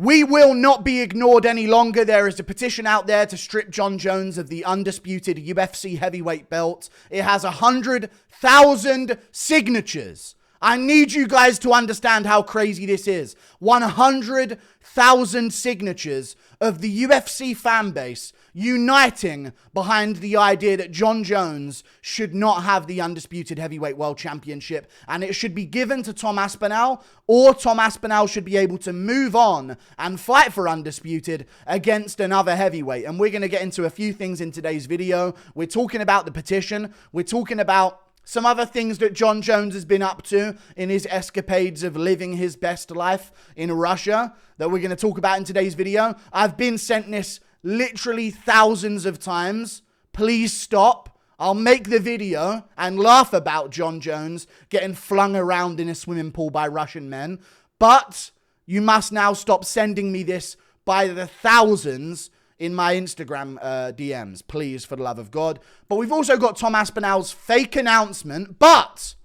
We will not be ignored any longer. There is a petition out there to strip Jon Jones of the undisputed UFC heavyweight belt. It has 100,000 signatures. I need you guys to understand how crazy this is. 100,000 signatures of the UFC fan base uniting behind the idea that Jon Jones should not have the undisputed heavyweight world championship, and it should be given to Tom Aspinall, or Tom Aspinall should be able to move on and fight for undisputed against another heavyweight. And we're going to get into a few things in today's video. We're talking about the petition. We're talking about some other things that Jon Jones has been up to in his escapades of living his best life in Russia that we're going to talk about in today's video. I've been sent this literally thousands of times. Please stop. I'll make the video and laugh about Jon Jones getting flung around in a swimming pool by Russian men. But you must now stop sending me this by the thousands in my Instagram DMs, please, for the love of God. But we've also got Tom Aspinall's fake announcement, but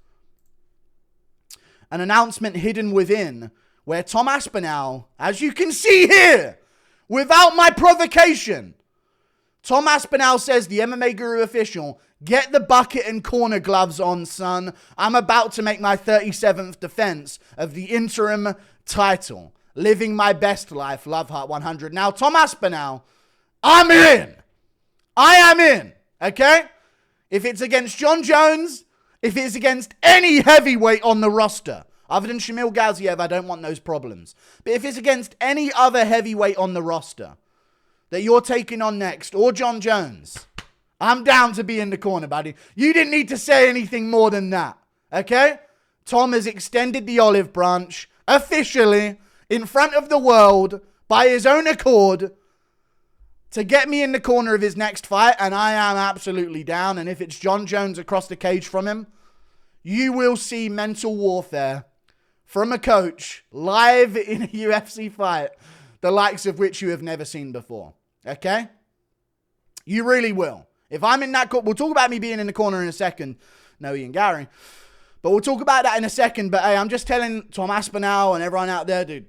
an announcement hidden within, where Tom Aspinall, as you can see here, without my provocation, Tom Aspinall says, the MMA Guru official, get the bucket and corner gloves on, son. I'm about to make my 37th defense of the interim title. Living my best life, Love Heart 100. Now, Tom Aspinall, I'm in. I am in. Okay? If it's against Jon Jones, if it's against any heavyweight on the roster, other than Shamil Gaziev, I don't want those problems. But if it's against any other heavyweight on the roster that you're taking on next, or Jon Jones, I'm down to be in the corner, buddy. You didn't need to say anything more than that. Okay? Tom has extended the olive branch officially in front of the world by his own accord to get me in the corner of his next fight, and I am absolutely down. And if it's Jon Jones across the cage from him, you will see mental warfare from a coach live in a UFC fight, the likes of which you have never seen before. Okay? You really will. If I'm in that corner, we'll talk about me being in the corner in a second. No, Ian Gary. But we'll talk about that in a second. But hey, I'm just telling Tom Aspinall and everyone out there, dude,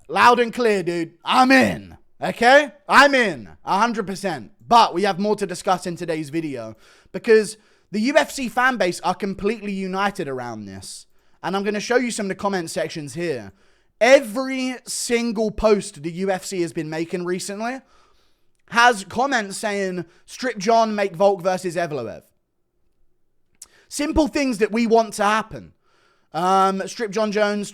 loud and clear, dude, I'm in. Okay? I'm in 100%. But we have more to discuss in today's video because the UFC fan base are completely united around this. And I'm going to show you some of the comment sections here. Every single post the UFC has been making recently has comments saying, strip Jon, make Volk versus Evloev. Simple things that we want to happen. Strip Jon Jones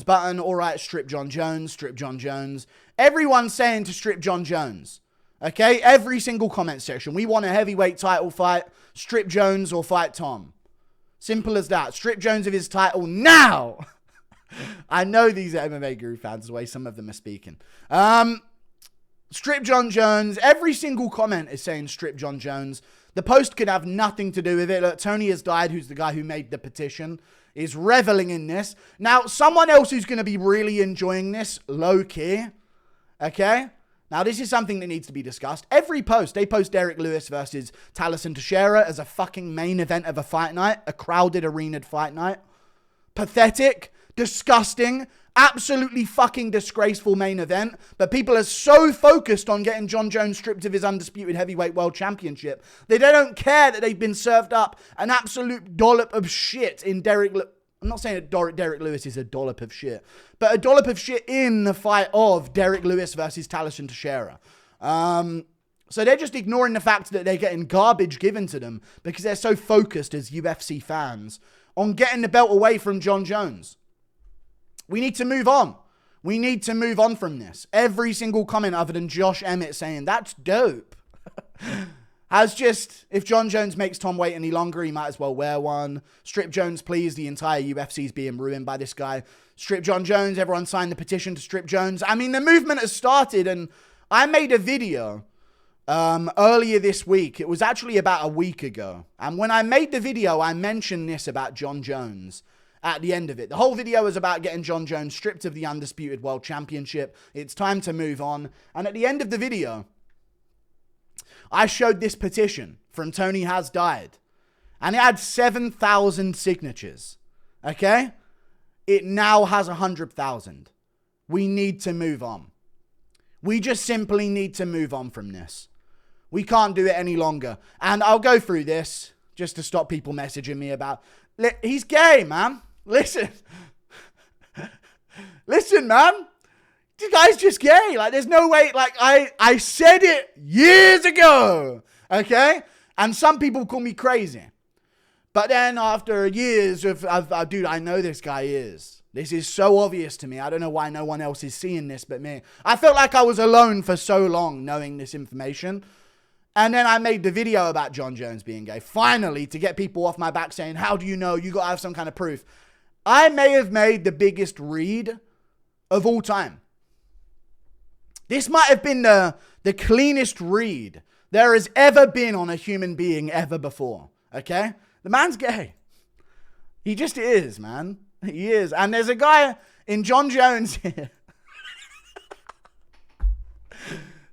button. All right, strip Jon Jones, strip Jon Jones. Everyone's saying to strip Jon Jones. Okay, every single comment section. We want a heavyweight title fight. Strip Jones or fight Tom. Simple as that. Strip Jones of his title now. I know these are MMA Guru fans, the way some of them are speaking. Strip Jon Jones. Every single comment is saying strip Jon Jones. The post could have nothing to do with it. Look, Tony Has Died, who's the guy who made the petition, is reveling in this. Now, someone else who's going to be really enjoying this, low-key, okay? Now, this is something that needs to be discussed. Every post, they post Derek Lewis versus Talison Teixeira as a fucking main event of a fight night, a crowded arenaed fight night. Pathetic, disgusting, absolutely fucking disgraceful main event. But people are so focused on getting Jon Jones stripped of his undisputed heavyweight world championship that they don't care that they've been served up an absolute dollop of shit in Derek Lewis. I'm not saying that Derek Lewis is a dollop of shit, but a dollop of shit in the fight of Derek Lewis versus Talison Teixeira. So they're just ignoring the fact that they're getting garbage given to them because they're so focused as UFC fans on getting the belt away from Jon Jones. We need to move on. We need to move on from this. Every single comment other than Josh Emmett saying, that's dope, has just, if Jon Jones makes Tom wait any longer, he might as well wear one. Strip Jones, please. The entire UFC is being ruined by this guy. Strip Jon Jones. Everyone signed the petition to strip Jones. I mean, the movement has started, and I made a video earlier this week. It was actually about a week ago. And when I made the video, I mentioned this about Jon Jones at the end of it. The whole video was about getting Jon Jones stripped of the undisputed world championship. It's time to move on. And at the end of the video, I showed this petition from Tony Has Died. And it had 7,000 signatures. Okay? It now has 100,000. we need to move on. We just simply need to move on from this. We can't do it any longer. And I'll go through this just to stop people messaging me about, he's gay, man. Listen. Listen, man. This guy's just gay. Like, there's no way. Like, I said it years ago. Okay? And some people call me crazy. But then after years of dude, I know this guy is. This is so obvious to me. I don't know why no one else is seeing this but me. I felt like I was alone for so long knowing this information. And then I made the video about Jon Jones being gay. Finally, to get people off my back saying, how do you know? You got to have some kind of proof. I may have made the biggest read of all time. This might have been the cleanest read there has ever been on a human being ever before. Okay? The man's gay. He just is, man. He is. And there's a guy in Jon Jones here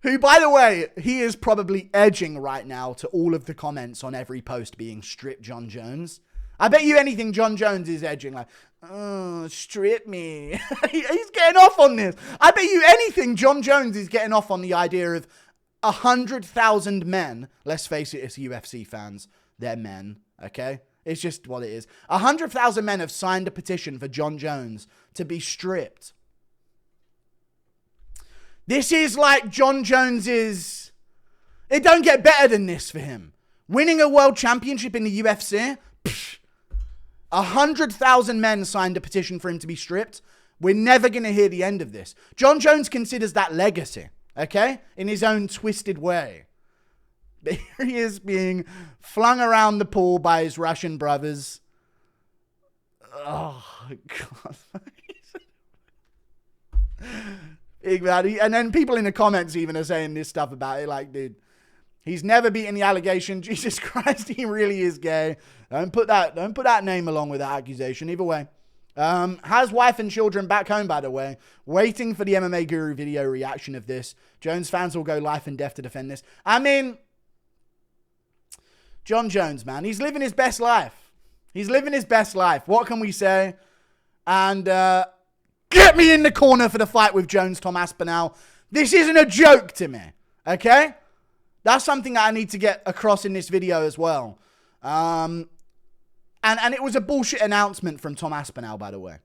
who, by the way, he is probably edging right now to all of the comments on every post being strip Jon Jones. I bet you anything Jon Jones is edging like, oh, strip me. He's getting off on this. I bet you anything Jon Jones is getting off on the idea of 100,000 men. Let's face it, it's UFC fans. They're men, okay? It's just what it is. 100,000 men have signed a petition for Jon Jones to be stripped. This is like Jon Jones's... It don't get better than this for him. Winning a world championship in the UFC? 100,000 men signed a petition for him to be stripped. We're never going to hear the end of this. Jon Jones considers that legacy, okay? In his own twisted way. Here he is being flung around the pool by his Russian brothers. Oh, God. Big bad. And then people in the comments even are saying this stuff about it. Like, dude, he's never beaten the allegation. Jesus Christ, he really is gay. Don't put that name along with that accusation. Either way. Has wife and children back home, by the way. Waiting for the MMA Guru video reaction of this. Jones fans will go life and death to defend this. I mean... Jon Jones, man. He's living his best life. He's living his best life. What can we say? And get me in the corner for the fight with Jones, Tom Aspinall. This isn't a joke to me. Okay? That's something that I need to get across in this video as well. And it was a bullshit announcement from Tom Aspinall, by the way.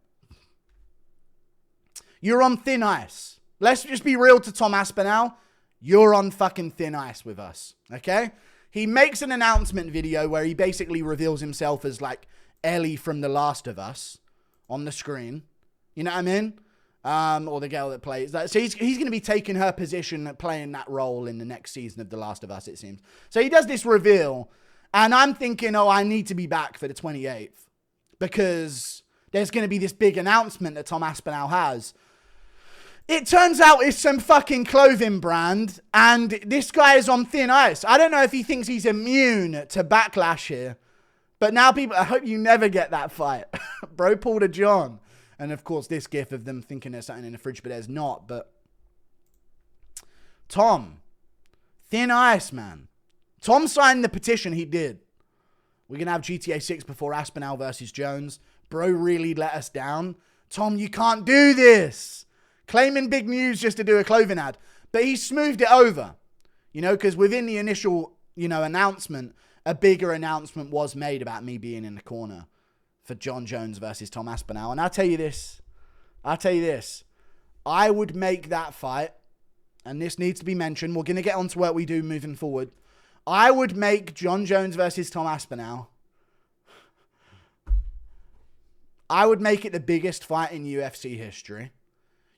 You're on thin ice. Let's just be real to Tom Aspinall. You're on fucking thin ice with us. Okay? He makes an announcement video where he basically reveals himself as like Ellie from The Last of Us on the screen. You know what I mean? Or the girl that plays that. So he's going to be taking her position playing that role in the next season of The Last of Us, it seems. So he does this reveal and I'm thinking, oh, I need to be back for the 28th because there's going to be this big announcement that Tom Aspinall has. It turns out it's some fucking clothing brand, and this guy is on thin ice. I don't know if he thinks he's immune to backlash here, but now people, I hope you never get that fight. Bro pulled a John. And of course, this gif of them thinking there's something in the fridge, but there's not. But Tom, thin ice, man. Tom signed the petition, he did. We're going to have GTA 6 before Aspinall versus Jones. Bro really let us down. Tom, you can't do this. Claiming big news just to do a clothing ad. But he smoothed it over. You know, because within the initial, announcement, a bigger announcement was made about me being in the corner for Jon Jones versus Tom Aspinall. And I'll tell you this. I would make that fight, and this needs to be mentioned. We're going to get on to what we do moving forward. I would make Jon Jones versus Tom Aspinall. I would make it the biggest fight in UFC history.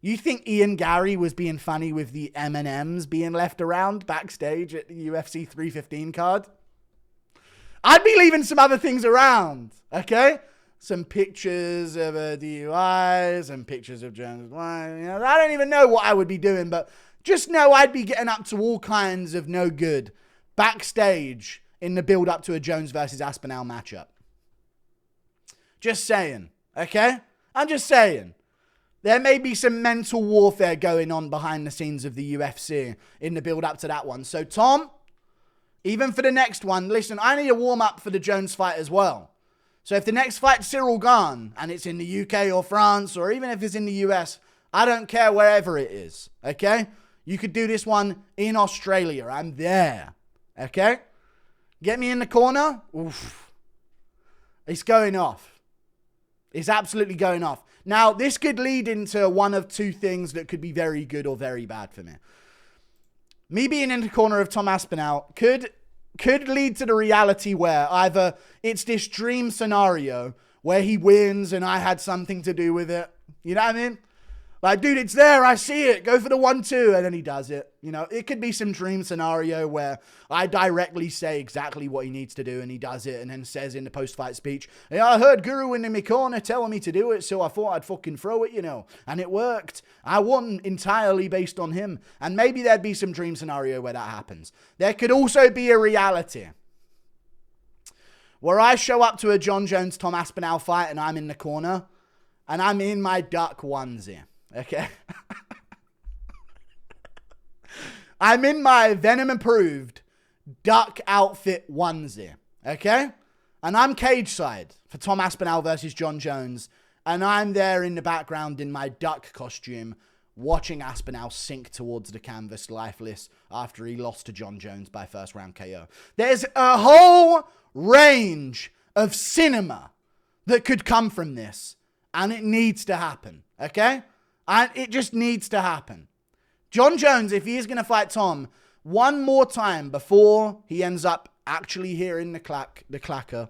You think Ian Gary was being funny with the M&Ms being left around backstage at the UFC 315 card? I'd be leaving some other things around, okay? Some pictures of a DUI, some pictures of Jones. I don't even know what I would be doing, but just know I'd be getting up to all kinds of no good backstage in the build up to a Jones versus Aspinall matchup. Just saying, okay? I'm just saying. There may be some mental warfare going on behind the scenes of the UFC in the build up to that one. So Tom, even for the next one, listen, I need a warm up for the Jones fight as well. So if the next fight's Cyril Gane and it's in the UK or France, or even if it's in the US, I don't care wherever it is, okay? You could do this one in Australia. I'm there, okay? Get me in the corner. Oof. It's going off. It's absolutely going off. Now, this could lead into one of two things that could be very good or very bad for me. Me being in the corner of Tom Aspinall could lead to the reality where either it's this dream scenario where he wins and I had something to do with it. You know what I mean? Like, dude, it's there. I see it. Go for the 1-2. And then he does it. You know, it could be some dream scenario where I directly say exactly what he needs to do and he does it and then says in the post-fight speech, "Yeah, I heard Guru in my corner telling me to do it, so I thought I'd fucking throw it, you know." And it worked. I won entirely based on him. And maybe there'd be some dream scenario where that happens. There could also be a reality where I show up to a Jon Jones Tom Aspinall fight and I'm in the corner and I'm in my duck onesie. Okay. I'm in my Venom approved duck outfit onesie. Okay. And I'm cage side for Tom Aspinall versus Jon Jones. And I'm there in the background in my duck costume watching Aspinall sink towards the canvas lifeless after he lost to Jon Jones by first round KO. There's a whole range of cinema that could come from this. And it needs to happen. Okay. And it just needs to happen. Jon Jones, if he is going to fight Tom one more time before he ends up actually hearing the clacker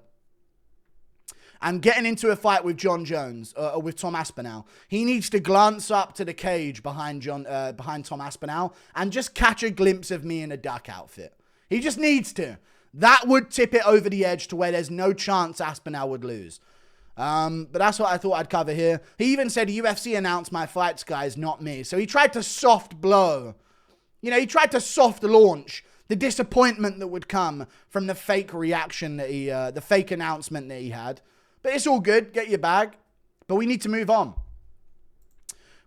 and getting into a fight with Jon Jones, or with Tom Aspinall, he needs to glance up to the cage behind Tom Aspinall and just catch a glimpse of me in a duck outfit. He just needs to. That would tip it over the edge to where there's no chance Aspinall would lose. But that's what I thought I'd cover here. He even said UFC announced my fights, guys, not me. So he tried to soft blow. You know, he tried to soft launch the disappointment that would come from the fake reaction that the fake announcement that he had. But it's all good. Get your bag. But we need to move on.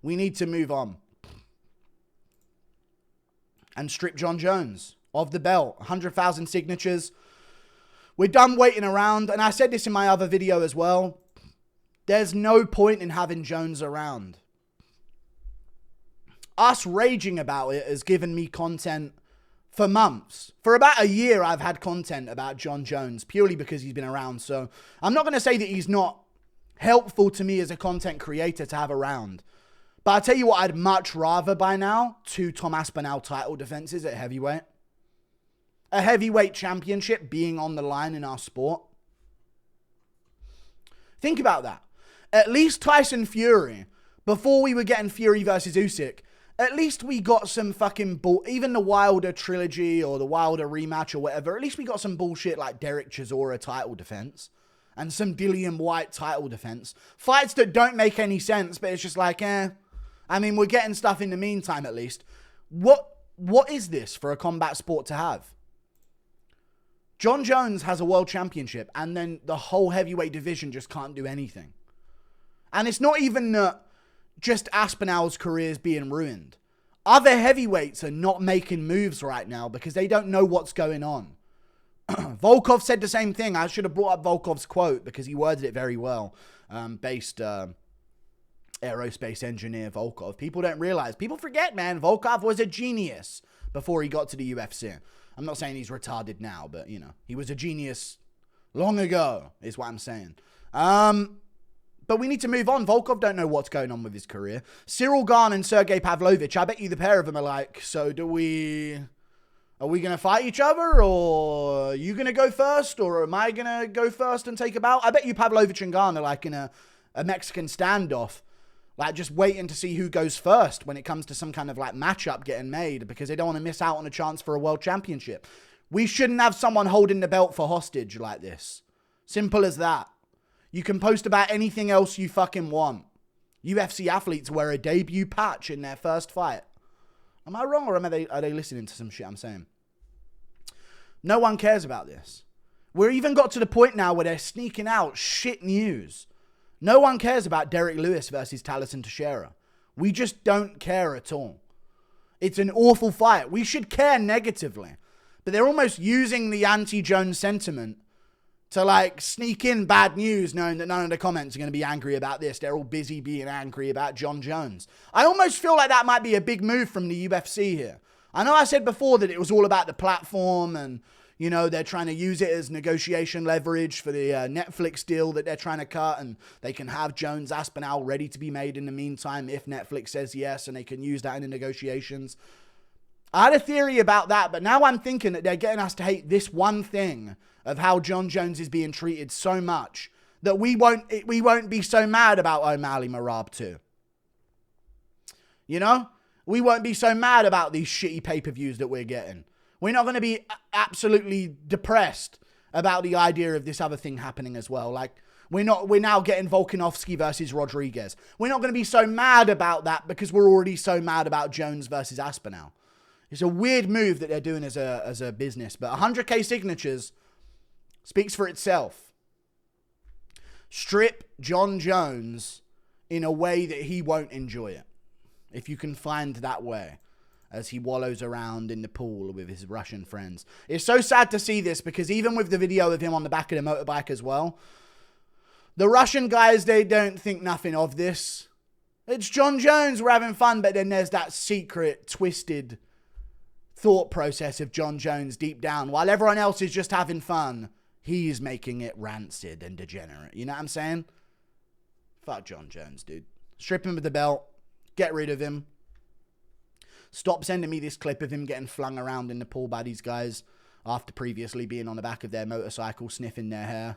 We need to move on. And strip Jon Jones of the belt. 100,000 signatures. We're done waiting around. And I said this in my other video as well. There's no point in having Jones around. Us raging about it has given me content for months. For about a year, I've had content about Jon Jones purely because he's been around. So I'm not going to say that he's not helpful to me as a content creator to have around. But I'll tell you what, I'd much rather by now 2 Tom Aspinall title defenses at heavyweight. A heavyweight championship being on the line in our sport. Think about that. At least Tyson Fury, before we were getting Fury versus Usyk, at least we got some fucking even the Wilder trilogy or the Wilder rematch or whatever, at least we got some bullshit like Derek Chisora title defense and some Dillian White title defense. Fights that don't make any sense, but it's just like, I mean, we're getting stuff in the meantime at least. What is this for a combat sport to have? Jon Jones has a world championship and then the whole heavyweight division just can't do anything. And it's not even that just Aspinall's career is being ruined. Other heavyweights are not making moves right now because they don't know what's going on. Volkov said the same thing. I should have brought up Volkov's quote because he worded it very well. Aerospace engineer Volkov. People don't realize. People forget, man. Volkov was a genius before he got to the UFC. I'm not saying he's retarded now, but, you know, he was a genius long ago is what I'm saying. But we need to move on. Volkov don't know what's going on with his career. Cyril Gane and Sergey Pavlovich, I bet you the pair of them are like, so are we going to fight each other, or are you going to go first, or am I going to go first and take a bout? I bet you Pavlovich and Gane are like in a Mexican standoff, like just waiting to see who goes first when it comes to some kind of like matchup getting made because they don't want to miss out on a chance for a world championship. We shouldn't have someone holding the belt for hostage like this. Simple as that. You can post about anything else you fucking want. UFC athletes wear a debut patch in their first fight. Am I wrong, or are they listening to some shit I'm saying? No one cares about this. We're even got to the point now where they're sneaking out shit news. No one cares about Derek Lewis versus Talison Teixeira. We just don't care at all. It's an awful fight. We should care negatively. But they're almost using the anti-Jones sentiment to like sneak in bad news knowing that none of the comments are going to be angry about this. They're all busy being angry about Jon Jones. I almost feel like that might be a big move from the UFC here. I know I said before that it was all about the platform and, you know, they're trying to use it as negotiation leverage for the Netflix deal that they're trying to cut, and they can have Jones Aspinall ready to be made in the meantime if Netflix says yes, and they can use that in the negotiations. I had a theory about that, but now I'm thinking that they're getting us to hate this one thing of how Jon Jones is being treated so much that we won't be so mad about O'Malley Marab 2. You know? We won't be so mad about these shitty pay-per-views that we're getting. We're not going to be absolutely depressed about the idea of this other thing happening as well. Like, we're now getting Volkanovski versus Rodriguez. We're not going to be so mad about that because we're already so mad about Jones versus Aspinall. It's a weird move that they're doing as a business, but 100K signatures speaks for itself. Strip Jon Jones in a way that he won't enjoy it. If you can find that way, as he wallows around in the pool with his Russian friends. It's so sad to see this, because even with the video of him on the back of the motorbike as well, the Russian guys, they don't think nothing of this. It's Jon Jones, we're having fun, but then there's that secret, twisted thought process of Jon Jones deep down. While everyone else is just having fun, he's making it rancid and degenerate. You know what I'm saying? Fuck Jon Jones, dude. Strip him of the belt. Get rid of him. Stop sending me this clip of him getting flung around in the pool by these guys after previously being on the back of their motorcycle sniffing their hair.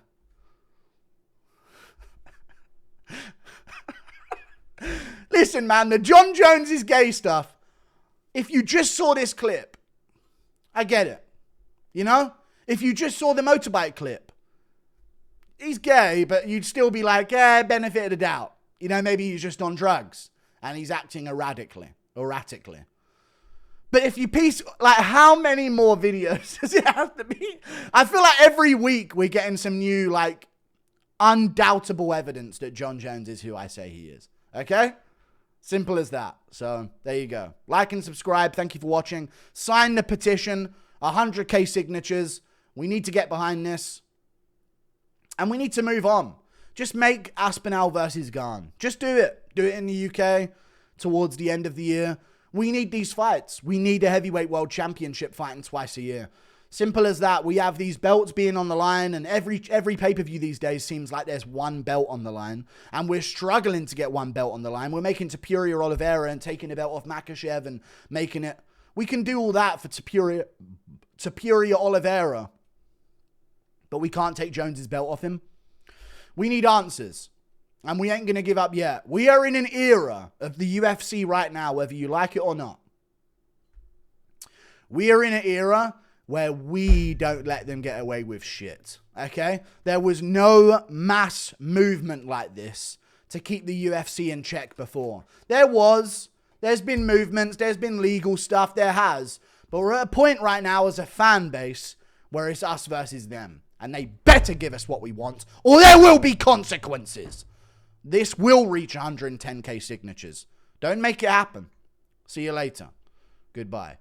Listen, man, the Jon Jones is gay stuff. If you just saw this clip, I get it. You know? If you just saw the motorbike clip, he's gay, but you'd still be like, yeah, benefit of the doubt. You know, maybe he's just on drugs and he's acting erratically. But if you piece, like, how many more videos does it have to be? I feel like every week we're getting some new, like, undoubtable evidence that Jon Jones is who I say he is. Okay? Simple as that. So, there you go. Like and subscribe. Thank you for watching. Sign the petition. 100K signatures. We need to get behind this. And we need to move on. Just make Aspinall versus Gane. Just do it. Do it in the UK towards the end of the year. We need these fights. We need a heavyweight world championship fighting twice a year. Simple as that. We have these belts being on the line, and every pay-per-view these days seems like there's one belt on the line, and we're struggling to get one belt on the line. We're making Superior Oliveira and taking the belt off Makhachev and making it. We can do all that for Superior Oliveira, but we can't take Jones's belt off him. We need answers. And we ain't going to give up yet. We are in an era of the UFC right now, whether you like it or not. We are in an era where we don't let them get away with shit. Okay? There was no mass movement like this to keep the UFC in check before. There's been movements, there's been legal stuff, there has. But we're at a point right now as a fan base where it's us versus them. And they better give us what we want, or there will be consequences. This will reach 110K signatures. Don't make it happen. See you later. Goodbye.